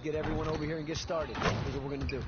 get everyone over here and get started. Here's what we're going to do.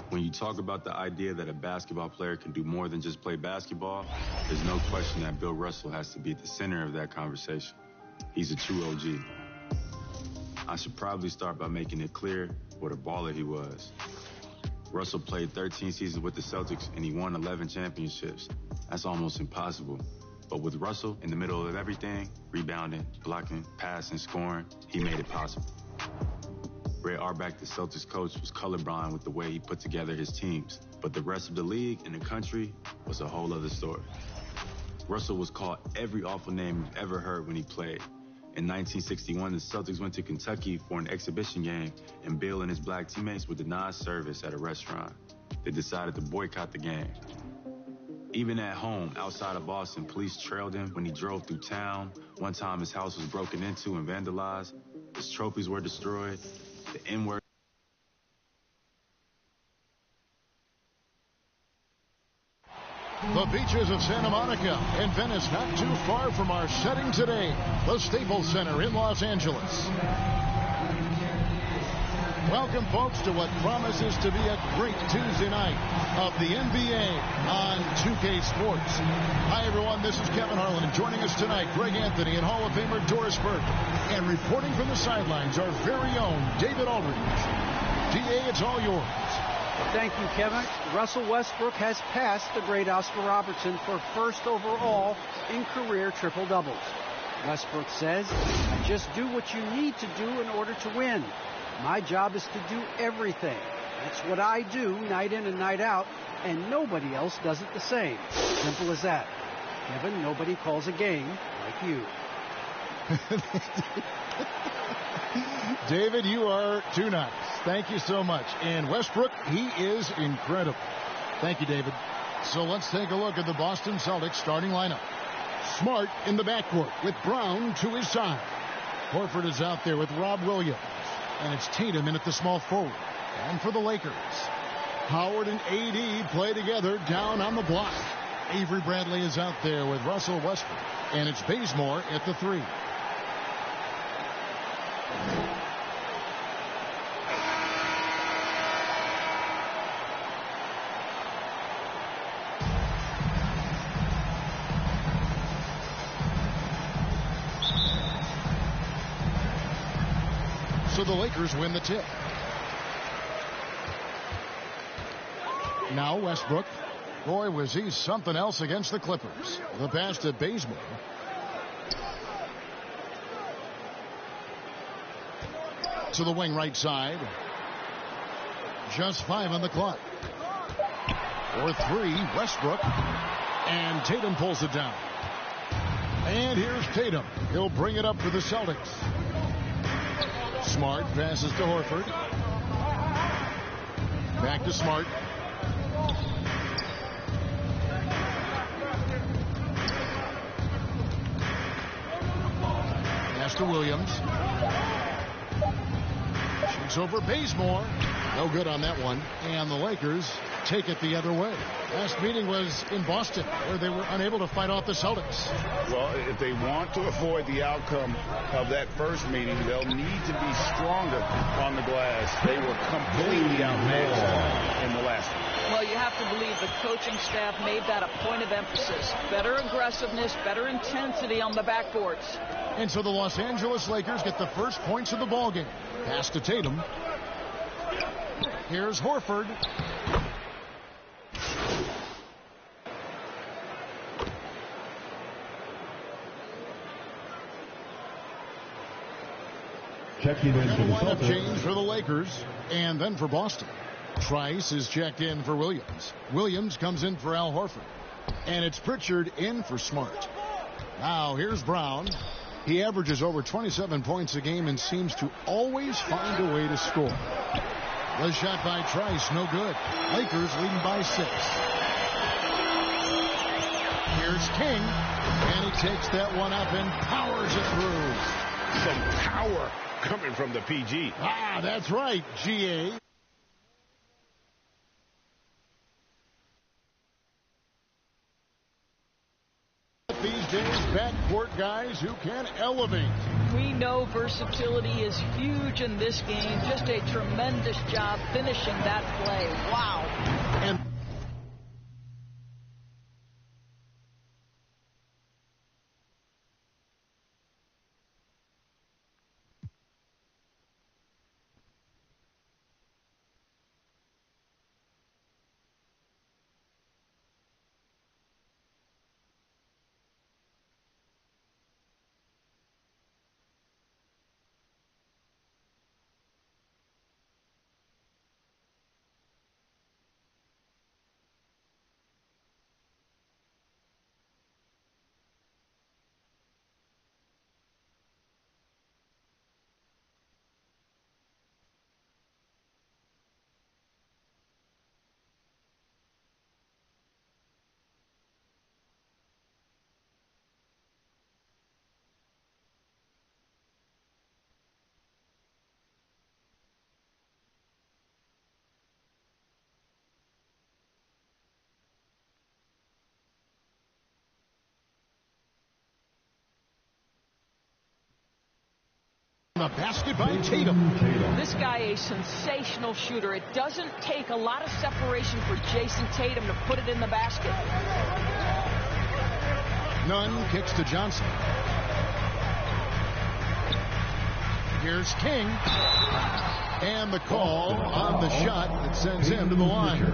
When you talk about the idea that a basketball player can do more than just play basketball, there's no question that Bill Russell has to be at the center of that conversation. He's a true OG. I should probably start by making it clear what a baller he was. Russell played 13 seasons with the Celtics and he won 11 championships. That's almost impossible. But with Russell in the middle of everything, rebounding, blocking, passing, scoring, he made it possible. Ray Auerbach, the Celtics coach, was colorblind with the way he put together his teams. But the rest of the league and the country was a whole other story. Russell was called every awful name you've ever heard when he played. In 1961, the Celtics went to Kentucky for an exhibition game, and Bill and his black teammates were denied service at a restaurant. They decided to boycott the game. Even at home, outside of Boston, police trailed him when he drove through town. One time, his house was broken into and vandalized. His trophies were destroyed. The N-word. The beaches of Santa Monica and Venice, not too far from our setting today, the Staples Center in Los Angeles. Welcome, folks, to what promises to be a great Tuesday night of the NBA on 2K Sports. Hi, everyone. This is Kevin Harlan, and joining us tonight, Greg Anthony and Hall of Famer Doris Burke. And reporting from the sidelines, our very own David Aldridge. DA, it's all yours. Thank you, Kevin. Russell Westbrook has passed the great Oscar Robertson for first overall in career triple-doubles. Westbrook says, "I just do what you need to do in order to win. My job is to do everything. That's what I do night in and night out, and nobody else does it the same." Simple as that. Kevin, nobody calls a game like you. David, you are too nice. Thank you so much. And Westbrook, he is incredible. Thank you, David. So let's take a look at the Boston Celtics starting lineup. Smart in the backcourt with Brown to his side. Horford is out there with Rob Williams. And it's Tatum in at the small forward. And for the Lakers, Howard and AD play together down on the block. Avery Bradley is out there with Russell Westbrook. And it's Bazemore at the 3. So the Lakers win the tip. Now Westbrook. Boy, was he something else against the Clippers. The pass to Bazemore. To the wing right side. Just 5 on the clock. For 3, Westbrook. And Tatum pulls it down. And here's Tatum. He'll bring it up for the Celtics. Smart passes to Horford. Back to Smart. Pass to Williams. Shoots over Bazemore. No good on that one. And the Lakers take it the other way. Last meeting was in Boston, where they were unable to fight off the Celtics. Well, if they want to avoid the outcome of that first meeting, they'll need to be stronger on the glass. They were completely outmatched in the last one. Well, you have to believe the coaching staff made that a point of emphasis. Better aggressiveness, better intensity on the backboards. And so the Los Angeles Lakers get the first points of the ballgame. Pass to Tatum. Here's Horford. Checking in for the Lineup Celtics. change for the Lakers. And then for Boston. Trice is checked in for Williams. Williams comes in for Al Horford. And it's Pritchard in for Smart. Now here's Brown. He averages over 27 points a game and seems to always find a way to score. The shot by Trice, no good. Lakers leading by 6. Here's King. And he takes that one up and powers it through. Some power coming from the PG. Ah, that's right, GA. These days, backcourt guys who can elevate. We know versatility is huge in this game. Just a tremendous job finishing that play. Wow. And the basket by Tatum. This guy a sensational shooter. It doesn't take a lot of separation for Jason Tatum to put it in the basket. Nunn kicks to Johnson. Here's King. And the call on the shot that sends him to the line.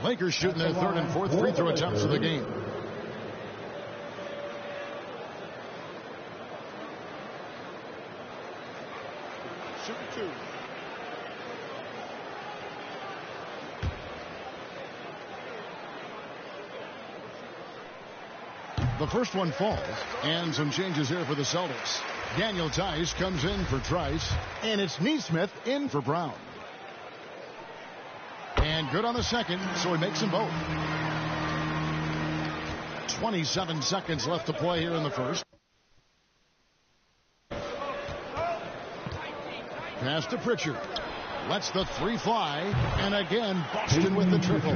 Lakers shooting their third and fourth free throw attempts of the game. Shooting 2. The first one falls, and some changes here for the Celtics. Daniel Tice comes in for Trice, and it's Neesmith in for Brown. And good on the second, so he makes them both. 27 seconds left to play here in the first. Pass to Pritchard. Lets the three fly, and again, Boston with the triple.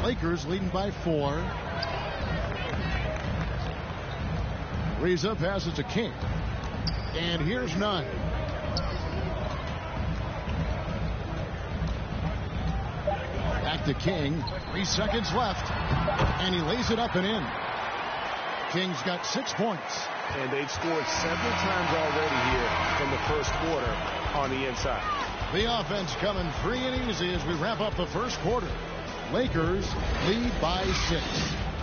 Lakers leading by 4. Reza passes to King. And here's none. Back to King. 3 seconds left. And he lays it up and in. King's got 6 points. And they've scored several times already here from the first quarter on the inside. The offense coming free and easy as we wrap up the first quarter. Lakers lead by 6.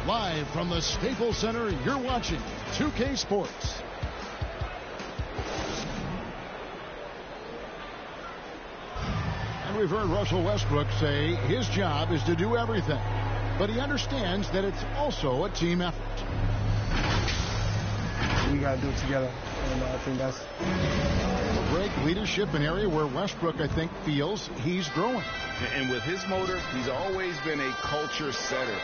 Live from the Staples Center, you're watching 2K Sports. And we've heard Russell Westbrook say his job is to do everything. But he understands that it's also a team effort. We got to do it together, and I think that's Great leadership, an area where Westbrook, I think, feels he's growing. And with his motor, he's always been a culture setter.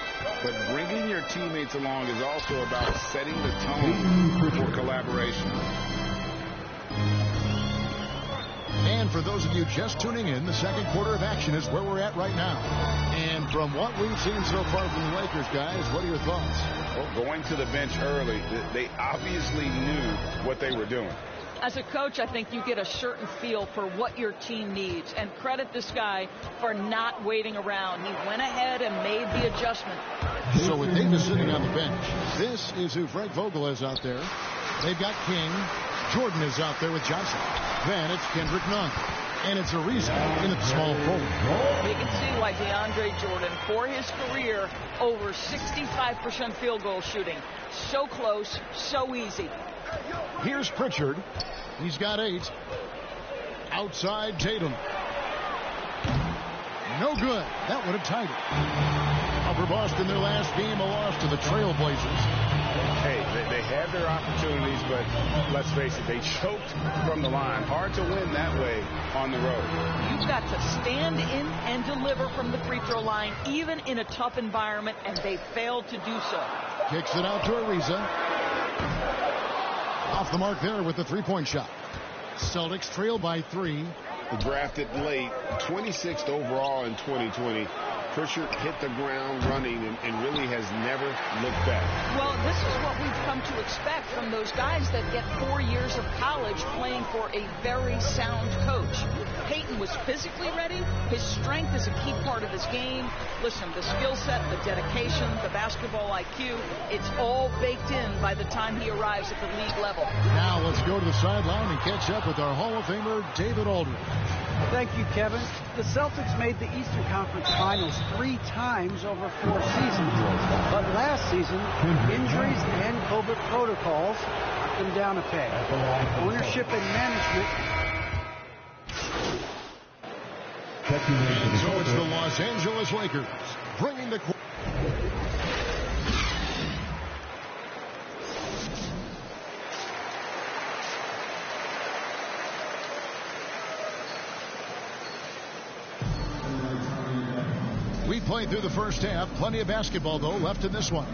But bringing your teammates along is also about setting the tone for collaboration. And for those of you just tuning in, the second quarter of action is where we're at right now. And from what we've seen so far from the Lakers, guys, what are your thoughts? Well, going to the bench early, they obviously knew what they were doing. As a coach, I think you get a certain feel for what your team needs, and credit this guy for not waiting around. He went ahead and made the adjustment. So with Davis sitting on the bench, this is who Frank Vogel is out there. They've got King. Jordan is out there with Johnson. Then it's Kendrick Nunn. And it's Ariza in the small forward. You can see why DeAndre Jordan, for his career, over 65% field goal shooting. So close, so easy. Here's Pritchard. He's got 8. Outside Tatum. No good. That would have tied it. For Boston, their last game, a loss to the Trailblazers. Hey, they had their opportunities, but let's face it, they choked from the line. Hard to win that way on the road. You've got to stand in and deliver from the free throw line, even in a tough environment, and they failed to do so. Kicks it out to Ariza. Off the mark there with the three-point shot. Celtics trail by 3. Drafted late, 26th overall in 2020. Pritchard hit the ground running and really has never looked back. Well, this is what we've come to expect from those guys that get 4 years of college playing for a very sound coach. Peyton was physically ready. His strength is a key part of his game. Listen, the skill set, the dedication, the basketball IQ, it's all baked in by the time he arrives at the league level. Now let's go to the sideline and catch up with our Hall of Famer, David Aldridge. Thank you, Kevin. The Celtics made the Eastern Conference Finals 3 times over 4 seasons. But last season, injuries and COVID protocols knocked them down a peg. Ownership and management. And so it's the Los Angeles Lakers bringing the... We played through the first half. Plenty of basketball, though, left in this one.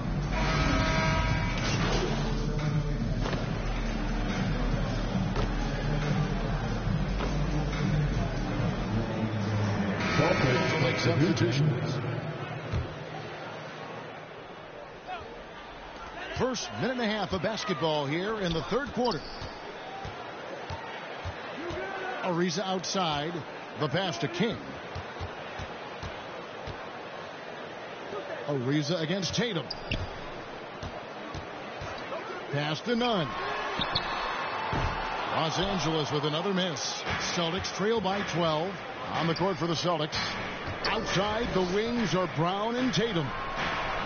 Make substitutions. First minute and a half of basketball here in the third quarter. Ariza outside. The pass to King. Ariza against Tatum. Pass to Nunn. Los Angeles with another miss. Celtics trail by 12. On the court for the Celtics. Outside, the wings are Brown and Tatum.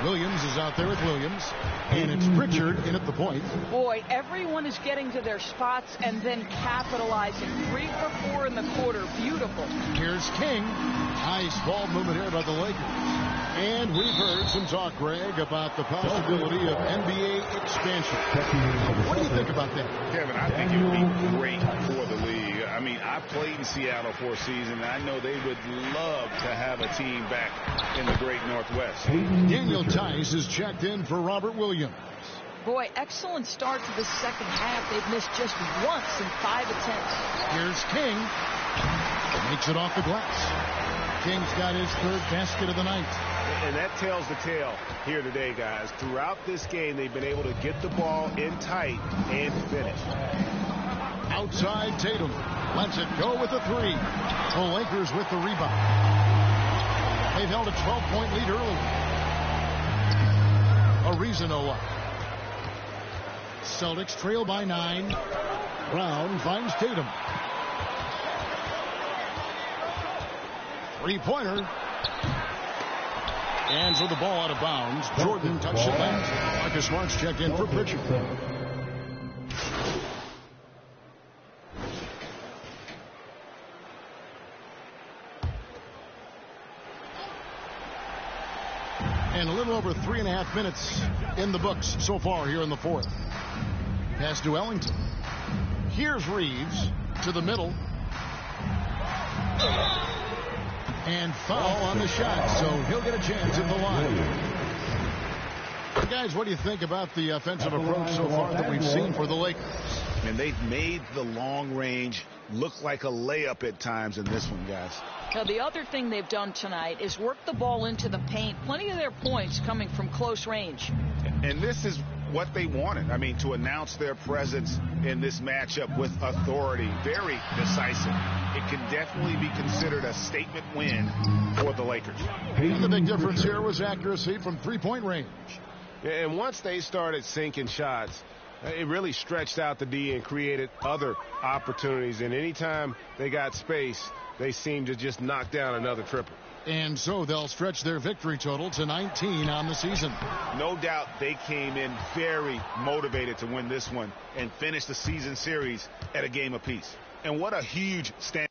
Williams is out there with Williams. And it's Pritchard in at the point. Boy, everyone is getting to their spots and then capitalizing. 3 for 4 in the quarter. Beautiful. Here's King. Nice ball movement here by the Lakers. And we've heard some talk, Greg, about the possibility of NBA expansion. What do you think about that? Kevin, I think it would be great for the league. I mean, I played in Seattle for a season, and I know they would love to have a team back in the great Northwest. Daniel Tice is checked in for Robert Williams. Boy, excellent start to the second half. They've missed just once in 5 attempts. Here's King. Makes it off the glass. King's got his 3rd basket of the night. And that tells the tale here today, guys. Throughout this game, they've been able to get the ball in tight and finish. Outside Tatum. Lets it go with a 3. The Lakers with the rebound. They've held a 12-point lead early. Ariza no luck. Celtics trail by 9. Brown finds Tatum. 3-pointer. And so the ball out of bounds. Jordan touched it last. Marcus Smart's checked in for Pritchard. And a little over 3.5 minutes in the books so far here in the 4th. Pass to Ellington. Here's Reeves to the middle. And foul on the shot, so he'll get a chance at the line. Guys, what do you think about the offensive approach so far that we've seen for the Lakers? And they've made the long range look like a layup at times in this one, guys. Now, the other thing they've done tonight is work the ball into the paint. Plenty of their points coming from close range. And this is what they wanted. I mean, to announce their presence in this matchup with authority, very decisive. It can definitely be considered a statement win for the Lakers. And the big difference here was accuracy from 3-point range. And once they started sinking shots, it really stretched out the D and created other opportunities. And anytime they got space, they seemed to just knock down another triple. And so they'll stretch their victory total to 19 on the season. No doubt they came in very motivated to win this one and finish the season series at a game apiece. And what a huge stand.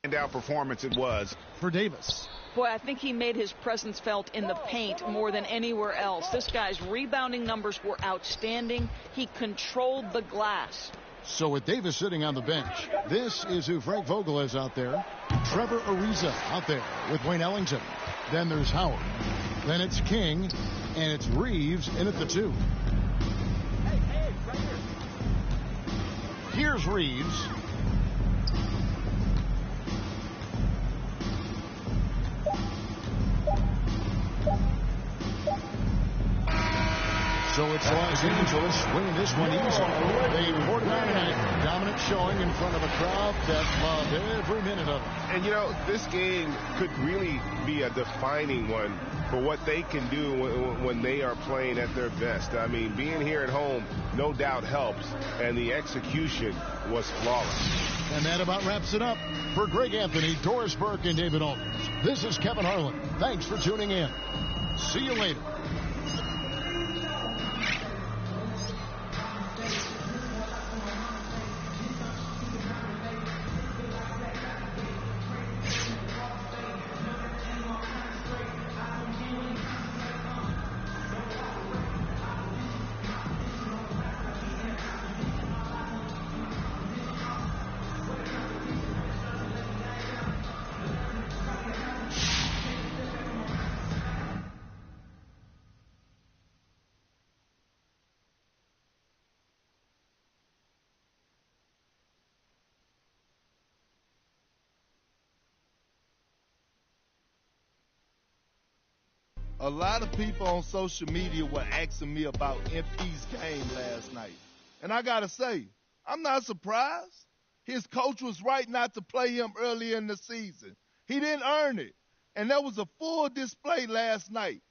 Standout performance it was for Davis. Boy, I think he made his presence felt in the paint more than anywhere else. This guy's rebounding numbers were outstanding. He controlled the glass. So with Davis sitting on the bench, this is who Frank Vogel is out there. Trevor Ariza out there with Wayne Ellington. Then there's Howard. Then it's King, and it's Reeves in at the 2. Here's Reeves. So So it's Los Angeles winning this one easy. They 49 dominant showing in front of a crowd that loved every minute of it. And, you know, this game could really be a defining one for what they can do when they are playing at their best. I mean, being here at home no doubt helps, and the execution was flawless. And that about wraps it up. For Greg Anthony, Doris Burke, and David Aldridge, this is Kevin Harlan. Thanks for tuning in. See you later. A lot of people on social media were asking me about MP's game last night. And I got to say, I'm not surprised. His coach was right not to play him early in the season. He didn't earn it. And there was a full display last night.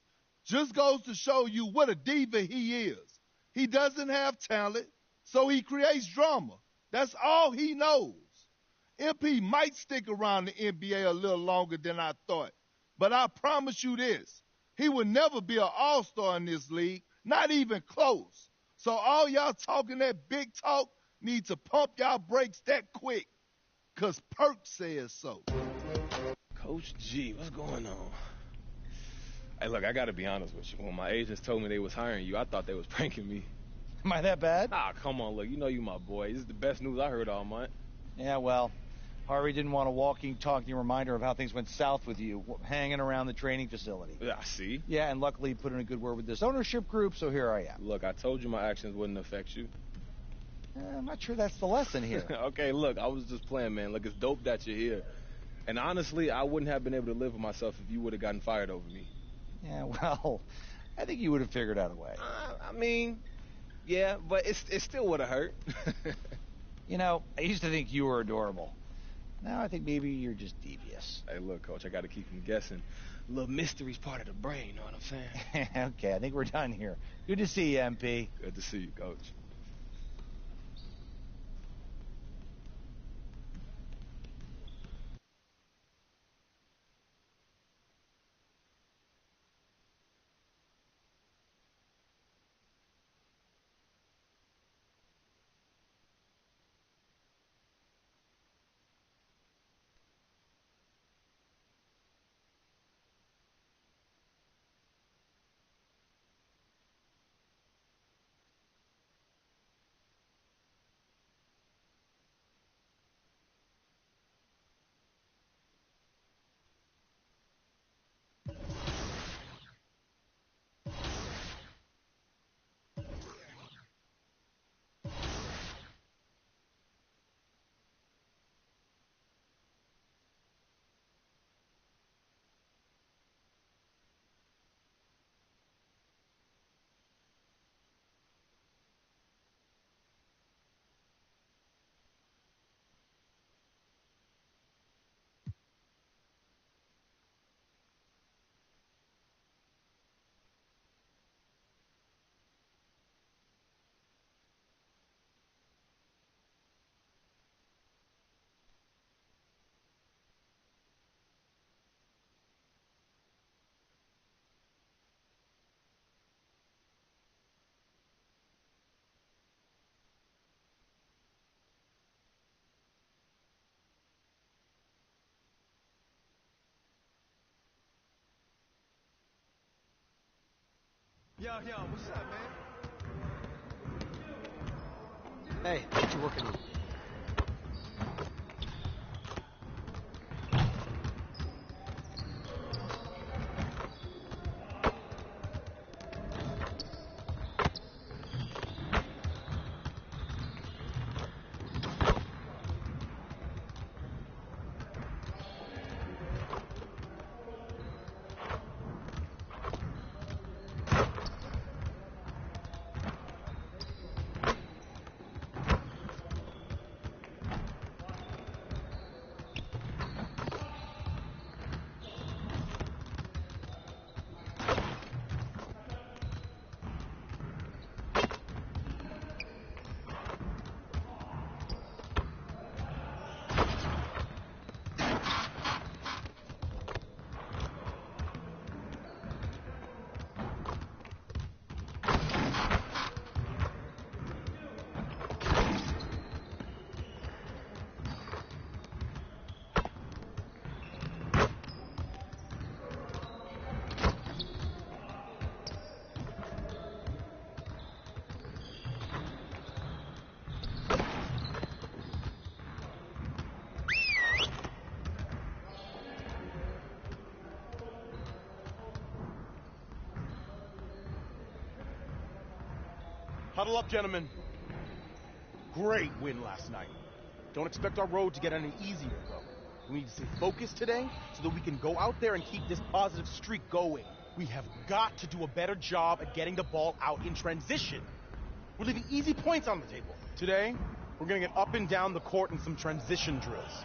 Just goes to show you what a diva he is. He doesn't have talent, so he creates drama. That's all he knows. MP might stick around the NBA a little longer than I thought. But I promise you this. He would never be an all-star in this league, not even close. So all y'all talking that big talk need to pump y'all brakes that quick, because Perk says so. Coach G, what's going on? Hey, look, I got to be honest with you. When my agents told me they was hiring you, I thought they was pranking me. Am I that bad? Ah, come on, look, you know you my boy. This is the best news I heard all month. Yeah, well, Harvey didn't want a walking, talking reminder of how things went south with you, hanging around the training facility. Yeah, I see. Yeah, and luckily he put in a good word with this ownership group, so here I am. Look, I told you my actions wouldn't affect you. I'm not sure that's the lesson here. Okay, look, I was just playing, man. Look, it's dope that you're here. And honestly, I wouldn't have been able to live with myself if you would have gotten fired over me. Yeah, well, I think you would have figured out a way. I mean, yeah, but it still would have hurt. You know, I used to think you were adorable. Now I think maybe you're just devious. Hey, look, Coach, I got to keep them guessing. A little mystery's part of the brain, you know what I'm saying? Okay, I think we're done here. Good to see you, MP. Good to see you, Coach. Yo, what's up, man? Hey, what you working on? Huddle up, gentlemen. Great win last night. Don't expect our road to get any easier, though. We need to stay focused today so that we can go out there and keep this positive streak going. We have got to do a better job at getting the ball out in transition. We're leaving easy points on the table. Today, we're going to get up and down the court in some transition drills.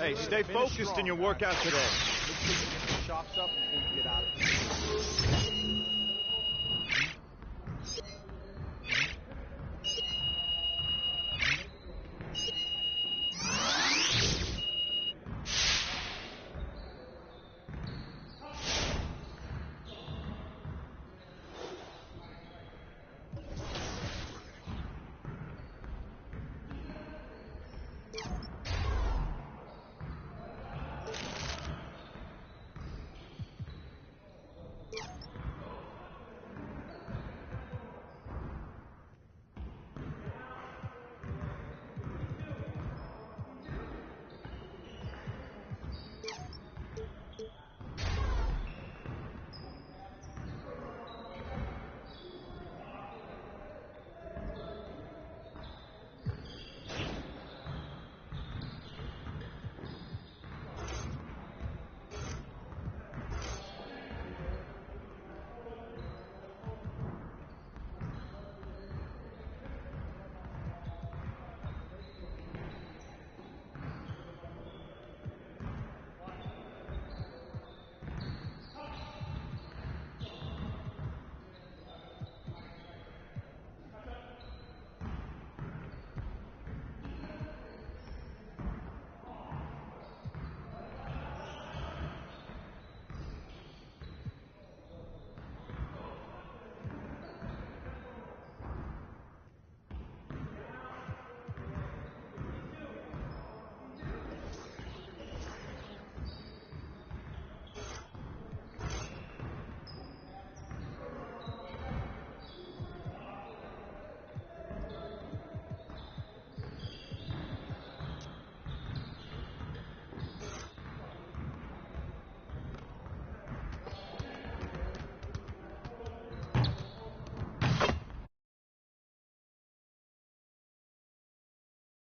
Hey, stay focused in your workout today. Make sure you get the chops up before you get out of here.